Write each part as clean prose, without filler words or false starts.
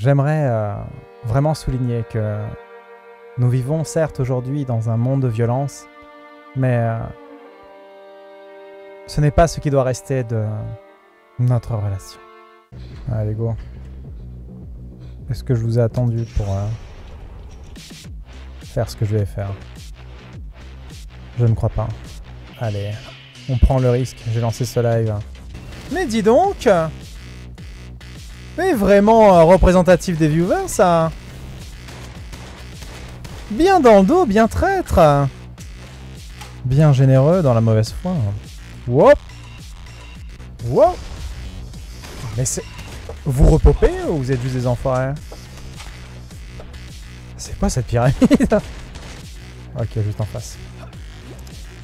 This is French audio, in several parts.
J'aimerais vraiment souligner que nous vivons certes aujourd'hui dans un monde de violence, mais ce n'est pas ce qui doit rester de notre relation. Allez, go. Est-ce que je vous ai attendu pour faire ce que je vais faire? Je ne crois pas. Allez, on prend le risque. J'ai lancé ce live. Mais dis donc! Mais vraiment représentatif des viewers, ça! Bien dans le dos, bien traître! Bien généreux dans la mauvaise foi. Wop! Wop! Mais c'est... Vous repopez ou vous êtes juste des enfoirés? C'est quoi cette pyramide? Ok, juste en face.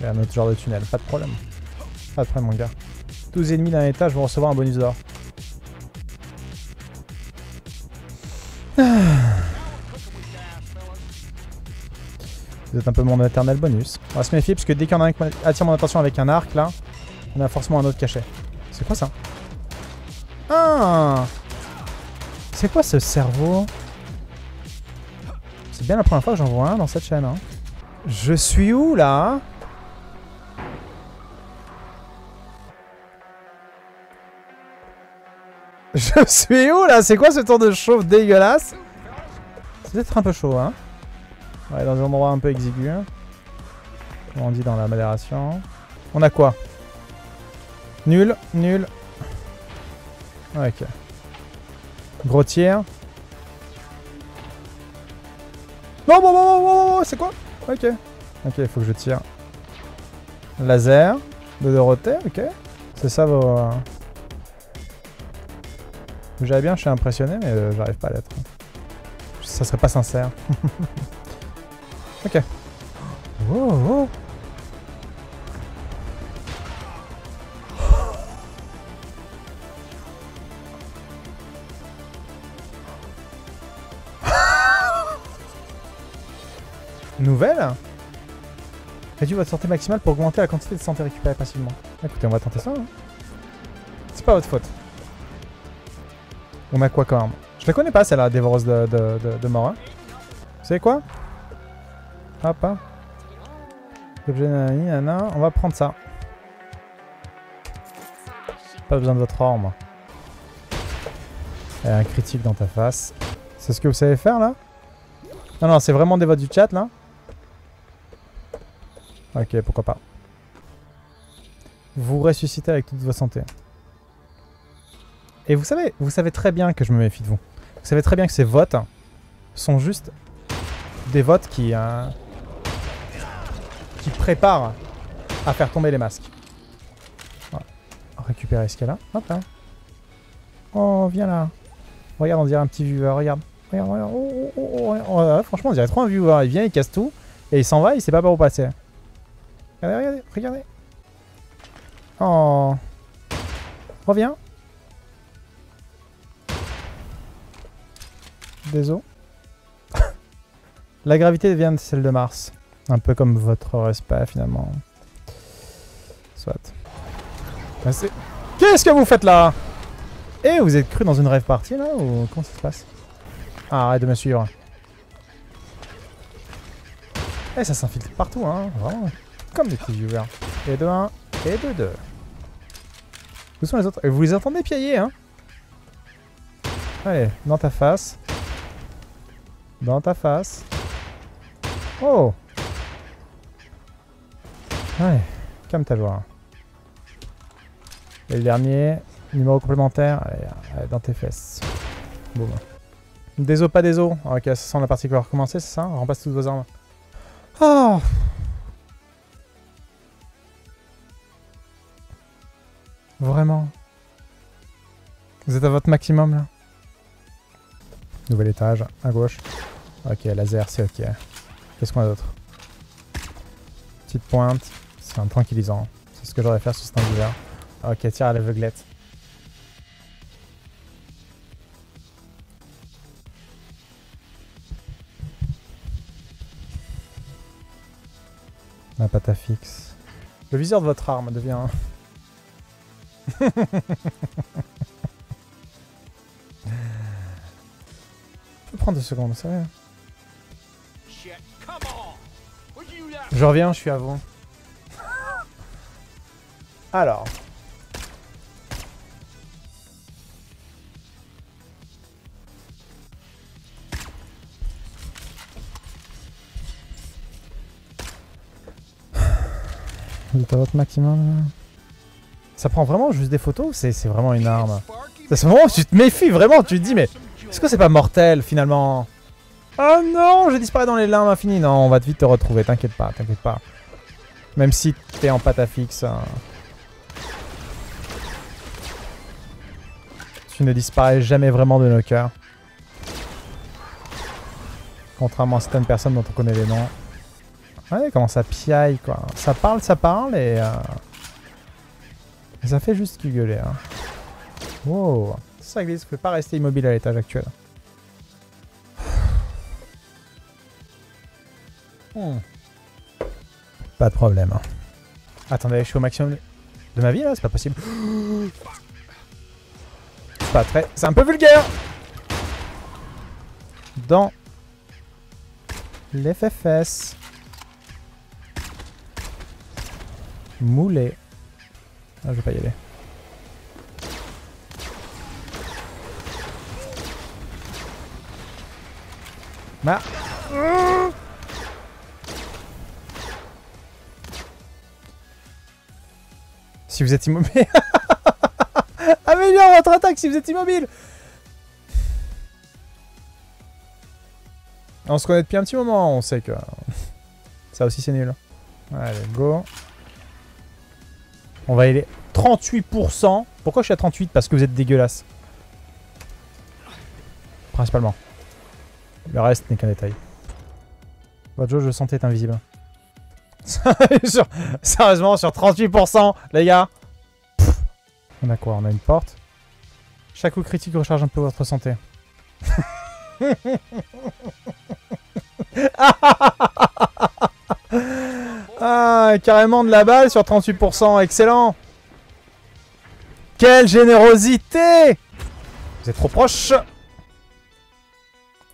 Il y a un autre genre de tunnel, pas de problème. Pas de problème, mon gars. 12 ennemis d'un étage vont recevoir un bonus d'or. Vous êtes un peu mon éternel bonus. On va se méfier parce que dès qu'il y en a un qui attire mon attention avec un arc, là, on a forcément un autre cachet. C'est quoi ça? Ah! C'est quoi ce cerveau? C'est bien la première fois que j'en vois un dans cette chaîne. Hein. Je suis où, là? Je suis où, là? C'est quoi ce tour de chauffe dégueulasse? C'est peut-être un peu chaud, hein? Ouais, dans un endroit un peu exigu. Comme on dit dans la modération. On a quoi? Nul, nul. Ok. Gros tir. Non, bon, c'est quoi? Ok. Ok, il faut que je tire. Laser. De Dorothée, ok. C'est ça vos... J'allais bien, je suis impressionné, mais j'arrive pas à l'être. Ça serait pas sincère. Ok. Wow, wow. Nouvelle. Réduit votre santé maximale pour augmenter la quantité de santé récupérée passivement. Écoutez, on va tenter ça. Hein. C'est pas votre faute. On a quoi quand même? Je la connais pas celle-là, dévoreuse de mort. Hein. Vous savez quoi? Hop, hein. Objet nanana, on va prendre ça. Pas besoin de votre or, moi. Et un critique dans ta face. C'est ce que vous savez faire, là? Non, non, c'est vraiment des votes du chat, là? Ok, pourquoi pas. Vous ressuscitez avec toute votre santé. Et vous savez très bien que je me méfie de vous. Vous savez très bien que ces votes sont juste des votes qui préparent à faire tomber les masques. Voilà. Récupérer ce qu'il y a là. Hop là. Oh, viens là. Regarde, on dirait un petit viewer. Regarde. Regarde, regarde. Oh, franchement, on dirait trop un viewer. Il vient, il casse tout. Et il s'en va, il sait pas par où passer. Regardez, regardez, regardez. Oh. Reviens. Désolé. La gravité vient de celle de Mars. Un peu comme votre respect, finalement. Soit. Qu'est-ce que vous faites là? Eh, vous êtes cru dans une rêve partie, là? Ou comment ça se passe? Ah, arrête de me suivre. Eh, ça s'infiltre partout, hein. Vraiment. Comme des petits viewers. Et de 1, et de 2. Où sont les autres? Et vous les entendez piailler, hein? Allez, dans ta face. Dans ta face. Oh! Ouais, calme ta voix. Et le dernier, numéro complémentaire, allez, dans tes fesses. Boum. Des os, pas des os. Ok, ça sent la partie qui va recommencer, c'est ça? On remplace toutes vos armes. Oh! Vraiment? Vous êtes à votre maximum là? Nouvel étage, à gauche. Ok, laser, c'est ok. Qu'est-ce qu'on a d'autre? Petite pointe, c'est un tranquillisant. C'est ce que j'aurais faire sur cet angulaire. Ok, tire à l'aveuglette. La pâte à fixe. Le viseur de votre arme devient... peux prendre 2 secondes, c'est vrai. Je reviens, je suis à vous. Alors. Vous êtes à votre maximum. Ça prend vraiment juste des photos, c'est vraiment une arme. C'est vraiment, tu te méfies vraiment, tu te dis mais est-ce que c'est pas mortel finalement? Oh non, je disparais dans les limbes infinies. Non, on va vite te retrouver, t'inquiète pas, t'inquiète pas. Même si t'es en pâte à fixe. Tu ne disparais jamais vraiment de nos cœurs. Contrairement à certaines personnes dont on connaît les noms. Ouais, comment ça piaille quoi. Ça parle et ça fait juste gueuler. Hein. Wow. Ça glisse, vous ne pouvez pas rester immobile à l'étage actuel. Pas de problème. Hein. Attendez, je suis au maximum de ma vie là, c'est pas possible. C'est pas très... C'est un peu vulgaire. Dans l'FFS. Moulé. Ah, je vais pas y aller. Bah. Si vous êtes immobile. Améliore votre attaque si vous êtes immobile. On se connaît depuis un petit moment, on sait que... Ça aussi c'est nul. Allez, go. On va aller 38%. Pourquoi je suis à 38? Parce que vous êtes dégueulasse. Principalement. Le reste n'est qu'un détail. Votre jauge de santé est invisible. Sérieusement, sur 38%, les gars. Pff. On a quoi? On a une porte. Chaque coup critique recharge un peu votre santé. Ah, carrément de la balle sur 38%. Excellent. Quelle générosité. Vous êtes trop proche.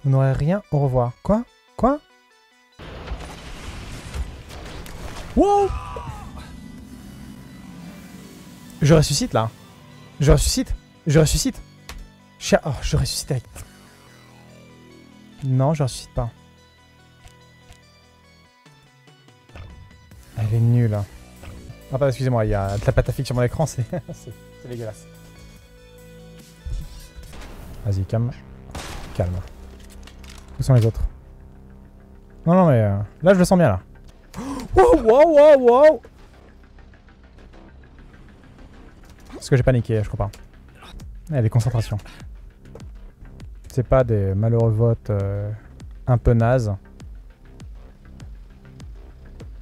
Vous n'aurez rien. Au revoir. Quoi? Quoi? Wow. Je ressuscite là. Je ressuscite. Je ressuscite. Oh, je ressuscite avec... Non, je ressuscite pas. Elle est nulle. Ah pardon, excusez-moi, il y a de la pâte à fixe sur mon écran, c'est dégueulasse. Vas-y, calme. Calme. Où sont les autres? Non, non, mais là, je le sens bien, là. Wow, wow, wow, wow. Est-ce que j'ai paniqué? Je crois pas. Il y a des concentrations. C'est pas des malheureux votes un peu nazes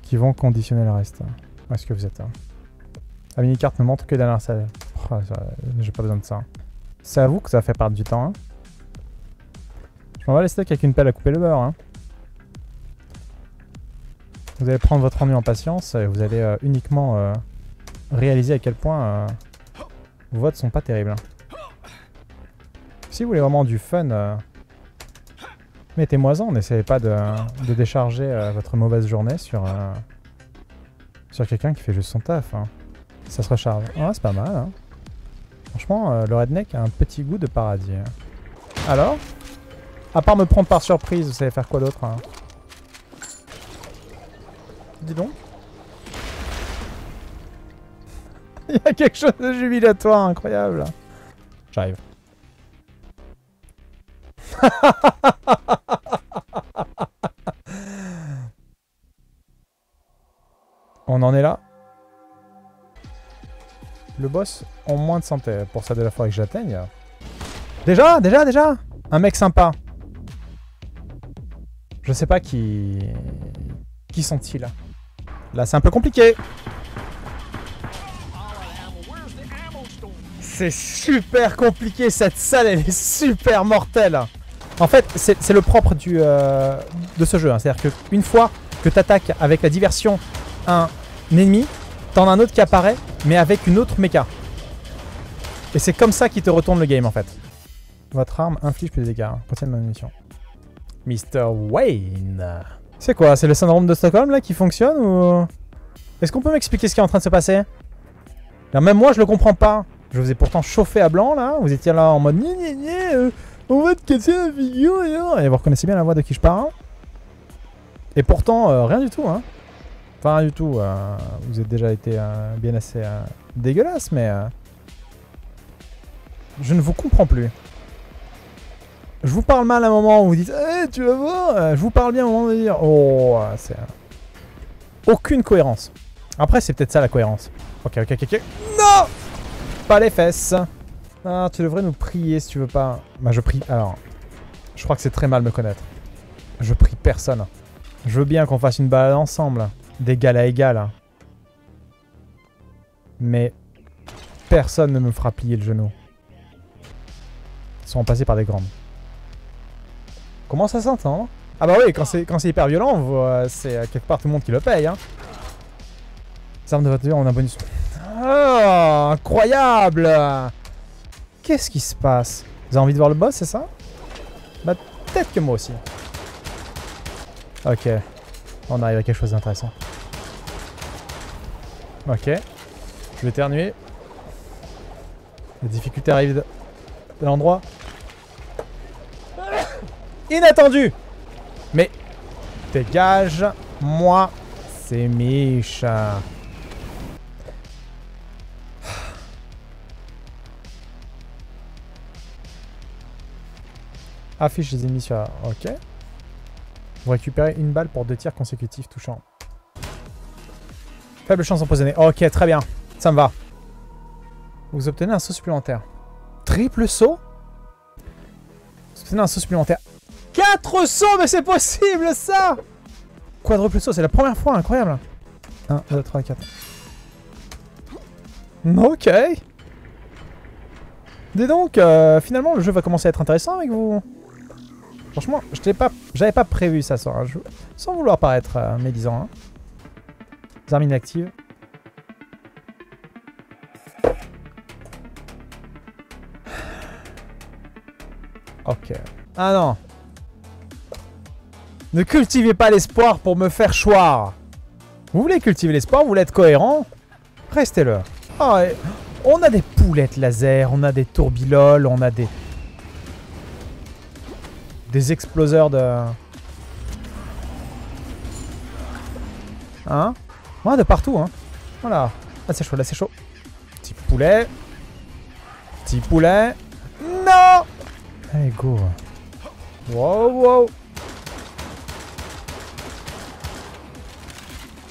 qui vont conditionner le reste. Où est-ce que vous êtes? La mini-carte ne montre que dernière salle. Oh, j'ai pas besoin de ça. C'est à vous que ça fait perdre du temps. Hein. Je m'en vais les steaks avec une pelle à couper le beurre. Hein. Vous allez prendre votre ennui en patience et vous allez uniquement réaliser à quel point vos votes sont pas terribles. Si vous voulez vraiment du fun, mettez-moi-en. N'essayez pas de décharger votre mauvaise journée sur quelqu'un qui fait juste son taf. Hein. Ça se recharge. Ah, c'est pas mal. Hein. Franchement, le redneck a un petit goût de paradis. Hein. Alors, à part me prendre par surprise, vous savez faire quoi d'autre? Hein? Dis donc. Il y a quelque chose de jubilatoire, incroyable. J'arrive. On en est là. Le boss en moins de santé. Pour ça, de la fois que j'atteigne. Déjà. Un mec sympa. Je sais pas qui sont-ils. Là, c'est un peu compliqué. C'est super compliqué. Cette salle, elle est super mortelle. En fait, c'est le propre de ce jeu. Hein. C'est-à-dire qu'une fois que tu attaques avec la diversion un ennemi, t'en as un autre qui apparaît, mais avec une autre méca. Et c'est comme ça qu'il te retourne le game, en fait. Votre arme inflige plus de dégâts. Contient de munitions. Mr. Wayne. C'est quoi? C'est le syndrome de Stockholm là qui fonctionne ou... Est-ce qu'on peut m'expliquer ce qui est en train de se passer? Alors, même moi je le comprends pas. Je vous ai pourtant chauffé à blanc là. Vous étiez là en mode on va te casser la figure et vous reconnaissez bien la voix de qui je parle. Et pourtant rien du tout hein. Enfin rien du tout. Vous avez déjà été bien assez dégueulasse mais... Je ne vous comprends plus. Je vous parle mal à un moment où vous dites hey, tu vas voir. Je vous parle bien à un moment de dire oh c'est... Aucune cohérence. Après c'est peut-être ça la cohérence. Ok. Non. Pas les fesses. Ah tu devrais nous prier si tu veux pas. Bah je prie. Alors. Je crois que c'est très mal me connaître. Je prie personne. Je veux bien qu'on fasse une balade ensemble. D'égal à égal. Mais personne ne me fera plier le genou. Ils sont passés par des grandes. Comment ça s'entend? Ah bah oui, quand c'est hyper violent, c'est quelque part tout le monde qui le paye. Hein. Les armes de voiture, on a un bonus. Oh, incroyable! Qu'est-ce qui se passe? Vous avez envie de voir le boss, c'est ça? Bah peut-être que moi aussi. Ok. On arrive à quelque chose d'intéressant. Ok. Je vais éternuer. La difficulté arrive de l'endroit. Inattendu! Mais dégage, moi, c'est Misha. Affiche les ennemis sur la... Ok. Vous récupérez une balle pour 2 tirs consécutifs touchants. Faible chance empoisonnée. Ok, très bien. Ça me va. Vous obtenez un saut supplémentaire. Triple saut? Vous obtenez un saut supplémentaire. 4 sauts, mais c'est possible ça! Quadruple saut, c'est la première fois, incroyable. 1, 2, 3, 4. Ok. Dis donc, finalement le jeu va commencer à être intéressant avec vous. Franchement, j'avais pas prévu ça sur un jeu. Sans vouloir paraître médisant. Hein. Les armes inactives. Ok. Ah non. Ne cultivez pas l'espoir pour me faire choir. Vous voulez cultiver l'espoir, vous voulez être cohérent? Restez-le. Oh, on a des poulettes laser, on a des tourbiloles, on a des exploseurs de... Hein? Ouais, de partout, hein. Voilà. Là, c'est chaud, là, c'est chaud. Petit poulet. Petit poulet. Non! Allez, go. Wow, wow.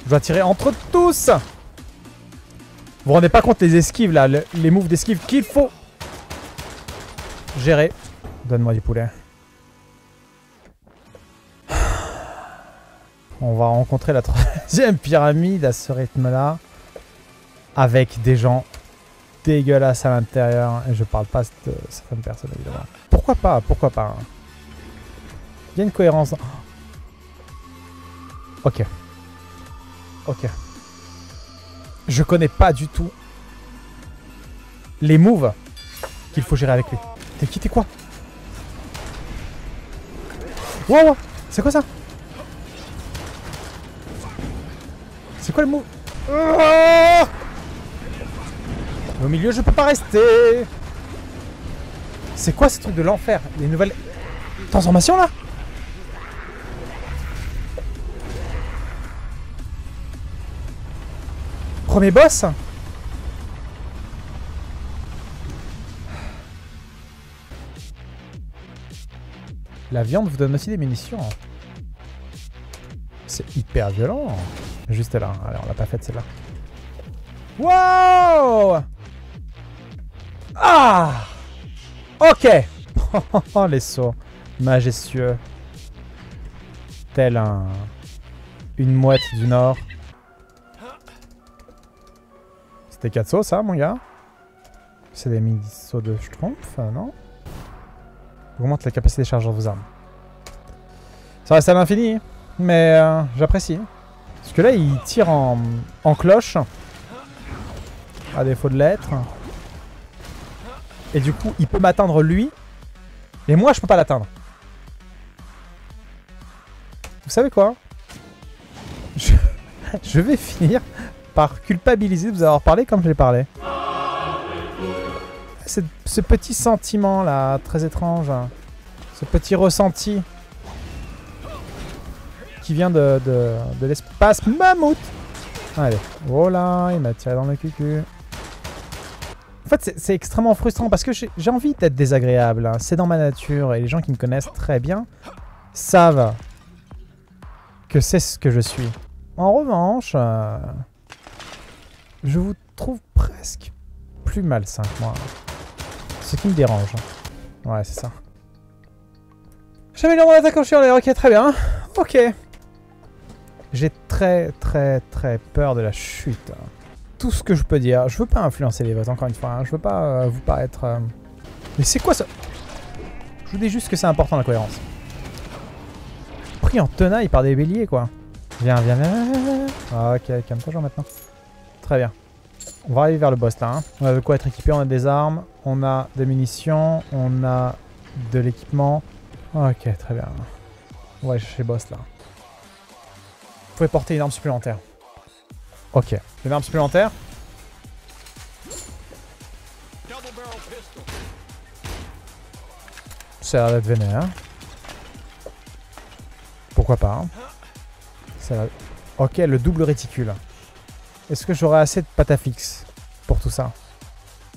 Je dois tirer entre tous. Vous vous rendez pas compte les esquives là, les moves d'esquive qu'il faut gérer. Donne-moi du poulet. On va rencontrer la 3e pyramide à ce rythme-là. Avec des gens dégueulasses à l'intérieur. Et je parle pas de certaines personnes évidemment. Pourquoi pas? Pourquoi pas? Il y a une cohérence. Ok. Ok. Je connais pas du tout les moves qu'il faut gérer avec lui. T'es qui? T'es quoi? Wow! C'est quoi ça? C'est quoi le move? Oh! Au milieu, je peux pas rester. C'est quoi ce truc de l'enfer? Les nouvelles transformations là? Premier boss. La viande vous donne aussi des munitions. C'est hyper violent. Juste là. Allez, on l'a pas faite celle-là. Wow! Ah! Ok. Oh, les sauts. Majestueux. Tel une mouette du Nord. C'était 4 sauts, ça, mon gars? C'est des mini-sauts de Schtroumpf, non? Augmente la capacité de charge de vos armes. Ça reste à l'infini, mais j'apprécie. Parce que là, il tire en cloche. À défaut de l'être. Et du coup, il peut m'atteindre lui. Et moi, je peux pas l'atteindre. Vous savez quoi? Je vais finir par culpabiliser de vous avoir parlé comme j'ai parlé. Ce petit sentiment là, très étrange. Ce petit ressenti qui vient de l'espace mammouth. Allez, voilà, il m'a tiré dans le cucu. En fait, c'est extrêmement frustrant parce que j'ai envie d'être désagréable. Hein. C'est dans ma nature et les gens qui me connaissent très bien savent que c'est ce que je suis. En revanche, je vous trouve presque plus malsain que moi. Ce qui me dérange. Ouais, c'est ça. J'améliore mon attaque en chien en l'air. Ok, très bien. Ok. J'ai très peur de la chute. Tout ce que je peux dire. Je veux pas influencer les votes, encore une fois. Hein. Je veux pas vous paraître... Mais c'est quoi ça? Je vous dis juste que c'est important la cohérence. Pris en tenaille par des béliers, quoi. Viens. Ah, ok, calme-toi, genre maintenant. Très bien. On va arriver vers le boss là. Hein. On a de quoi être équipé, on a des armes, on a des munitions, on a de l'équipement. Ok, très bien. On va aller chercher le boss là. Vous pouvez porter une arme supplémentaire. Ok. Une arme supplémentaire. Ça a l'air d'être vénère. Pourquoi pas. Hein. Ok, le double réticule. Est-ce que j'aurai assez de patafix pour tout ça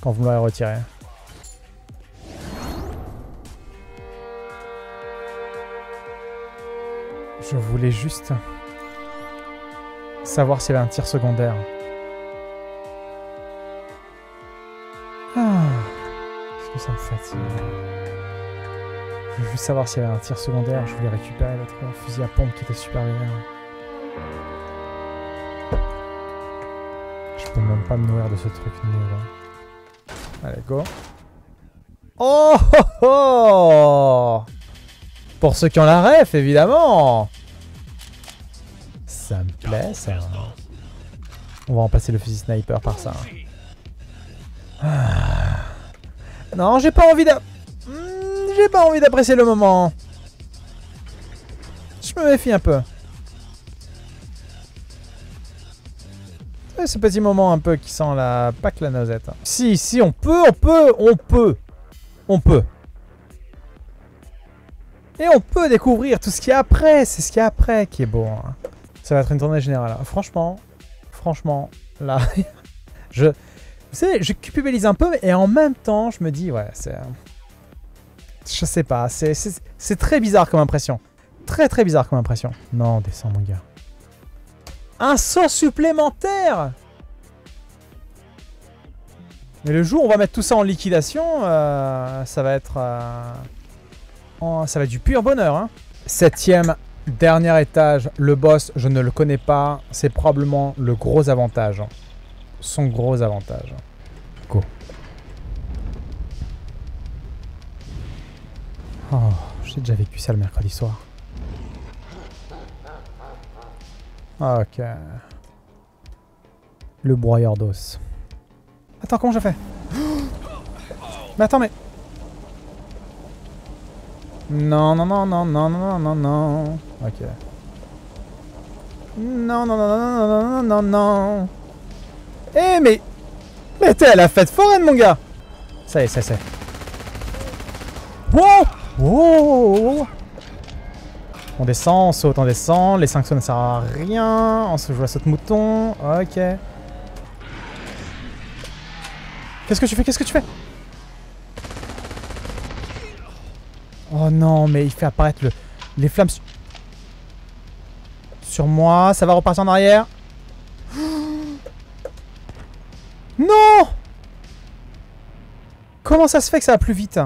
quand vous me l'aurez retiré? Je voulais juste savoir s'il y avait un tir secondaire. Est-ce que ça me fatigue? Je voulais juste savoir s'il y avait un tir secondaire. Je voulais récupérer l'autre fusil à pompe qui était super vénère. Je peux même pas me nourrir de ce truc nul. Hein. Allez, go. Oh, oh, oh! Pour ceux qui ont la ref, évidemment. Ça me plaît, ça. On va remplacer le fusil sniper par ça. Ah. Non, j'ai pas envie d'apprécier le moment. Je me méfie un peu. Ce petit moment un peu qui sent la... pas que la noisette. Si, on peut. Et on peut découvrir tout ce qu'il y a après. C'est ce qu'il y a après qui est beau. Hein. Ça va être une tournée générale. Franchement, là... Vous savez, je culpabilise un peu et en même temps, je me dis, ouais, c'est... Je sais pas, c'est très bizarre comme impression. Très bizarre comme impression. Non, descends mon gars. Un saut supplémentaire! Mais le jour où on va mettre tout ça en liquidation, ça va être du pur bonheur. Hein. 7ème, dernier étage, le boss, je ne le connais pas. C'est probablement le gros avantage. Son gros avantage. Go. Oh, j'ai déjà vécu ça le mercredi soir. Ok. Le broyeur d'os. Attends, comment je fais? Mais attends, mais... Non. Ok. Non. Eh, mais... Mais t'es à la fête foraine, mon gars! Ça y est, c'est. Wow! On descend, on saute, on descend. Les 5 sauts ne servent à rien. On se joue à saute mouton. Ok. Qu'est-ce que tu fais? Oh non, mais il fait apparaître les flammes sur moi. Ça va repartir en arrière. Non! Comment ça se fait que ça va plus vite?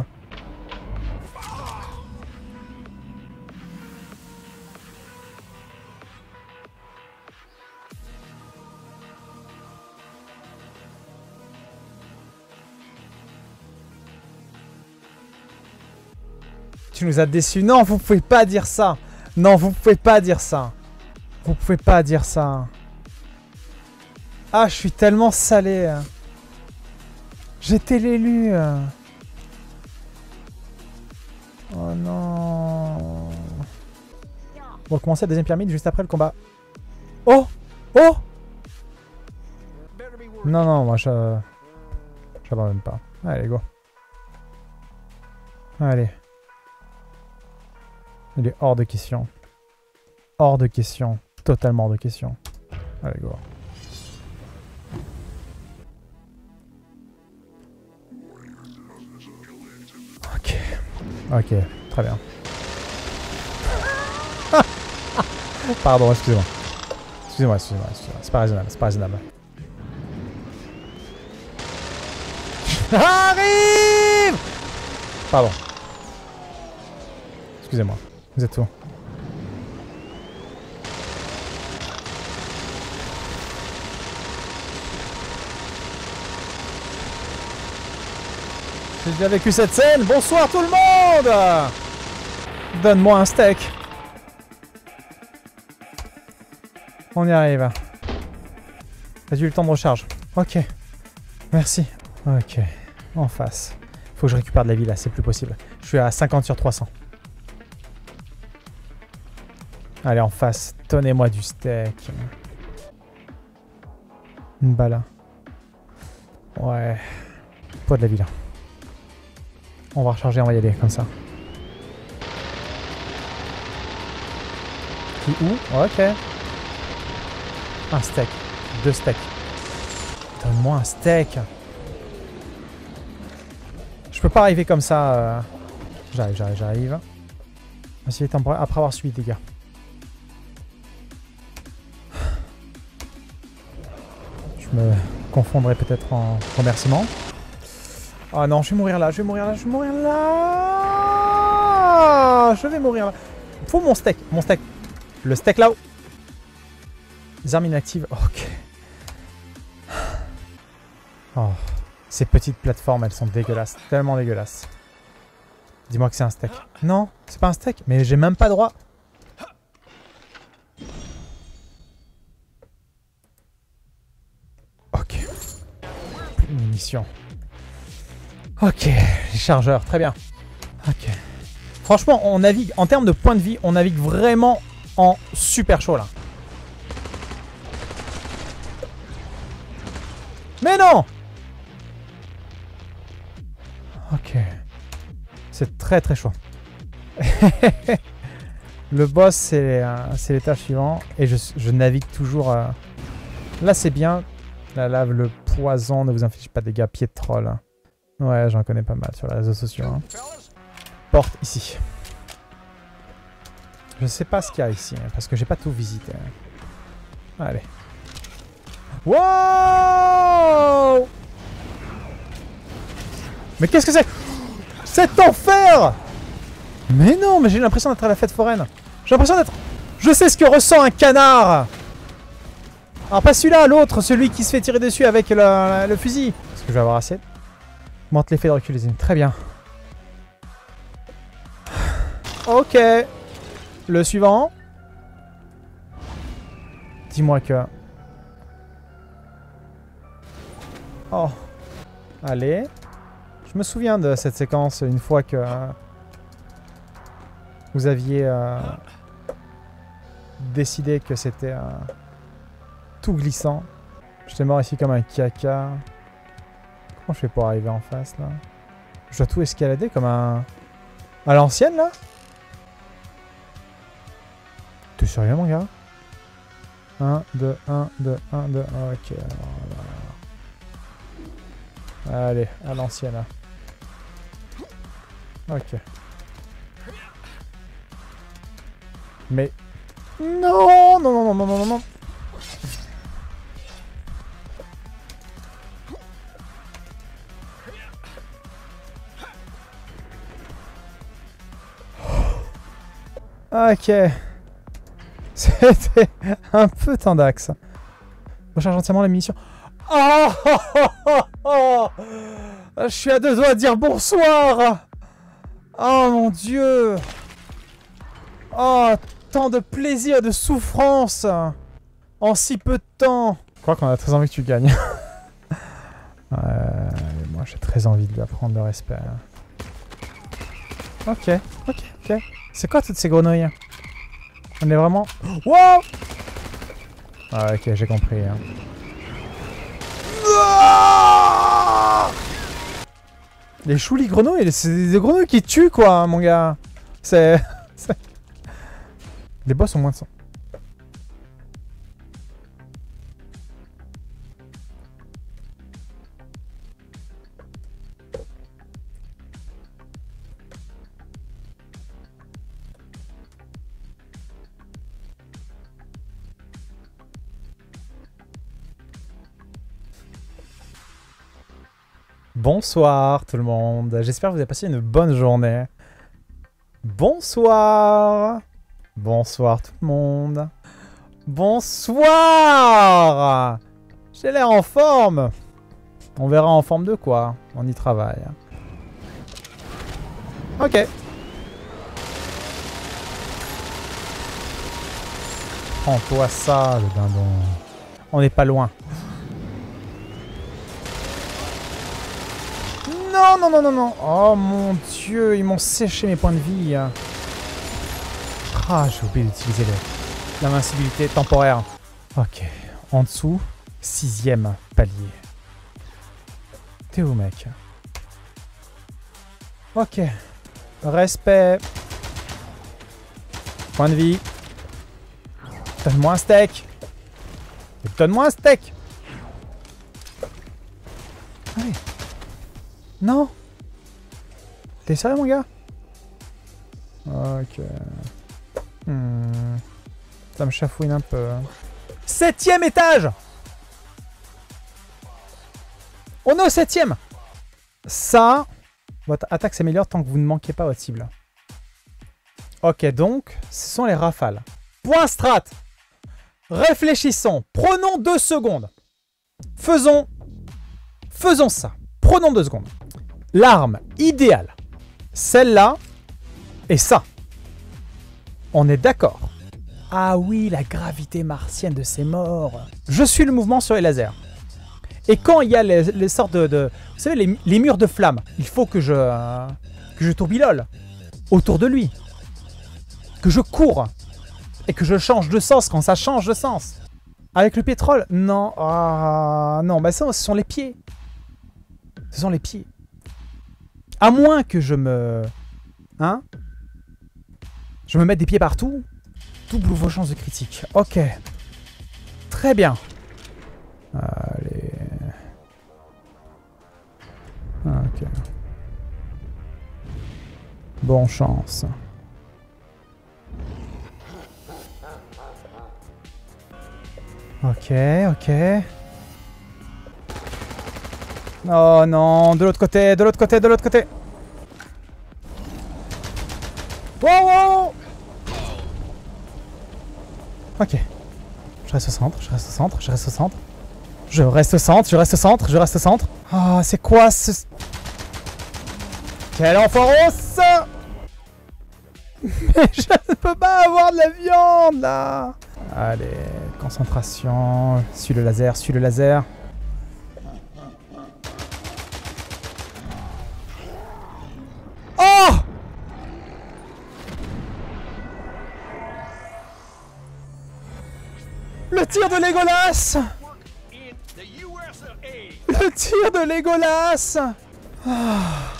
Tu nous as déçus. Non, vous pouvez pas dire ça. Non, vous pouvez pas dire ça. Vous pouvez pas dire ça. Ah, je suis tellement salé. J'étais l'élu. Oh non. On va commencer la deuxième pyramide juste après le combat. Oh! Oh! Non, non, moi j'abandonne pas. Allez, go. Allez. Il est hors de question. Hors de question. Totalement hors de question. Allez, go. Ok. Ok, très bien. Pardon, excusez-moi. Excusez-moi. C'est pas raisonnable, c'est pas raisonnable. Arrive! Pardon. Excusez-moi. Vous êtes où? J'ai déjà vécu cette scène. Bonsoir tout le monde! Donne-moi un steak. On y arrive. J'ai eu le temps de recharge. Ok. Merci. Ok. En face. Faut que je récupère de la vie là, c'est plus possible. Je suis à 50 sur 300. Allez, en face. Donnez-moi du steak. Une balle. Ouais. Pas de la vie là. On va recharger, on va y aller comme ça. Qui où? Ok. Un steak. 2 steaks. Donne-moi un steak. Je peux pas arriver comme ça. J'arrive. Essayer temporaire après avoir suivi des gars. Je me confondrai peut-être en remerciement. Ah non, je vais mourir là. Je vais mourir là. Faut mon steak. Le steak là-haut. Les armes inactives. Ok. Oh. Ces petites plateformes, elles sont dégueulasses. Tellement dégueulasses. Dis-moi que c'est un steak. Non, c'est pas un steak. Mais j'ai même pas droit. Ok. Plus de munitions. Ok. Les chargeurs, très bien. Ok. Franchement, on navigue, en termes de points de vie, on navigue vraiment en super chaud là. Mais non! Ok. C'est très très chaud. Le boss, c'est l'étage suivant. Et je navigue toujours... Là, c'est bien. La lave, le poison, ne vous infligez pas de dégâts. Pied de troll. Ouais, j'en connais pas mal sur les réseaux sociaux. Hein. Porte ici. Je sais pas ce qu'il y a ici, hein, parce que j'ai pas tout visité. Hein. Allez. Wow! Mais qu'est-ce que c'est? Cet enfer! Mais non, mais j'ai l'impression d'être à la fête foraine. J'ai l'impression d'être... Je sais ce que ressent un canard! Alors pas celui-là, l'autre, celui qui se fait tirer dessus avec le fusil. Est-ce que je vais avoir assez? Monte l'effet de recul des ennemis. Très bien. Ok. Le suivant. Dis-moi que... Oh. Allez. Je me souviens de cette séquence une fois que... vous aviez décidé que c'était tout glissant. J'étais mort ici comme un caca. Comment je fais pour arriver en face là? Je dois tout escalader comme un... À l'ancienne là? T'es sérieux mon gars? 1, 2, 1, 2, 1, 2, ok. Alors, allez, à l'ancienne là. Ok. Mais... Non, non, non, non, non, non, non. Ok. C'était un peu tendax. Recharge entièrement la munition. Oh, oh, oh, oh, oh. Je suis à 2 doigts de dire bonsoir. Oh mon dieu. Oh, tant de plaisir, de souffrance en si peu de temps. Je crois qu'on a très envie que tu gagnes. Moi j'ai très envie de lui apprendre le respect. Ok, ok, ok. C'est quoi toutes ces grenouilles? On est vraiment... Wow! Ah, ok, j'ai compris. Hein. Les choux, les grenouilles, c'est des grenouilles qui tuent, quoi, mon gars. C'est... Les boss ont moins de sang. Bonsoir tout le monde, j'espère que vous avez passé une bonne journée. Bonsoir. Bonsoir tout le monde. Bonsoir. J'ai l'air en forme. On verra en forme de quoi, on y travaille. Ok. Prends-toi ça, le dindon. On n'est pas loin. Non, non, non, non, non. Oh mon dieu, ils m'ont séché mes points de vie. Ah, j'ai oublié d'utiliser l'invincibilité temporaire. Ok. En dessous, 6e palier. T'es où, mec? Ok. Respect. Point de vie. Donne-moi un steak. Donne-moi un steak. Allez. Non. T'es sérieux, mon gars? Ok. Ça me chafouine un peu. 7e étage. On est au 7e. Ça, votre attaque s'améliore tant que vous ne manquez pas votre cible. Ok, donc, ce sont les rafales. Point strat. Réfléchissons. Prenons 2 secondes. Faisons ça. Prenons 2 secondes. L'arme idéale, celle-là et ça. On est d'accord? Ah oui, la gravité martienne de ces morts. Je suis le mouvement sur les lasers. Et quand il y a les sortes de vous savez, les murs de flammes, il faut que je tourbillole autour de lui. Que je cours. Et que je change de sens quand ça change de sens. Avec le pétrole? Non. Ah, non, bah ça, ce sont les pieds. Ce sont les pieds. À moins que je me... Hein? Je me mette des pieds partout. Double vos chances de critique. Ok. Très bien. Allez. Ok. Bonne chance. Ok, ok. Oh non, de l'autre côté, de l'autre côté, de l'autre côté. Wow, wow. Ok. Je reste au centre, je reste au centre, je reste au centre. Je reste au centre, je reste au centre, je reste au centre. Oh, c'est quoi ce... Quel enfoiré ça. Mais je ne peux pas avoir de la viande, là. Allez, concentration. Suis le laser, suis le laser. Oh! Le tir de Legolas! Le tir de Legolas! Ah.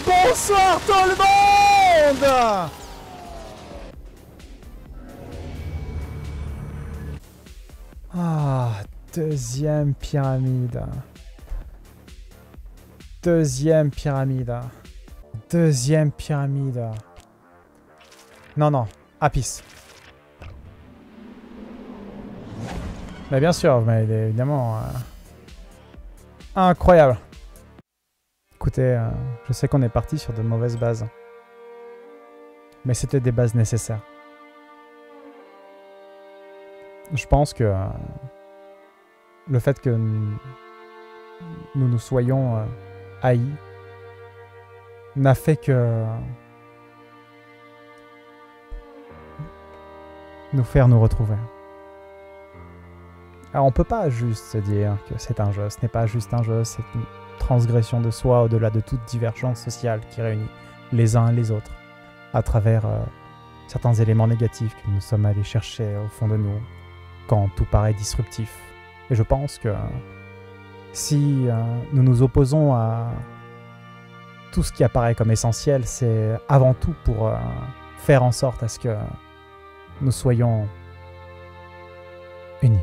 Bonsoir tout le monde! Ah, deuxième pyramide. Deuxième pyramide. Deuxième pyramide. Non, non. Apis. Mais bien sûr, mais évidemment... Incroyable. Écoutez, je sais qu'on est parti sur de mauvaises bases. Mais c'était des bases nécessaires. Je pense que le fait que nous soyons haïs n'a fait que nous faire nous retrouver. Alors on peut pas juste se dire que c'est un jeu, ce n'est pas juste un jeu, c'est transgression de soi au-delà de toute divergence sociale qui réunit les uns et les autres à travers certains éléments négatifs que nous sommes allés chercher au fond de nous quand tout paraît disruptif. Et je pense que si nous nous opposons à tout ce qui apparaît comme essentiel, c'est avant tout pour faire en sorte à ce que nous soyons unis.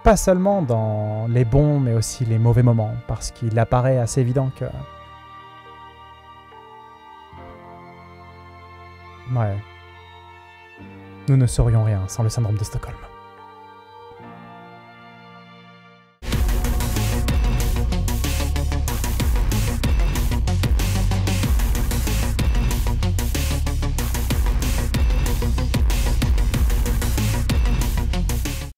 Pas seulement dans les bons, mais aussi les mauvais moments, parce qu'il apparaît assez évident que... Ouais. Nous ne serions rien sans le syndrome de Stockholm.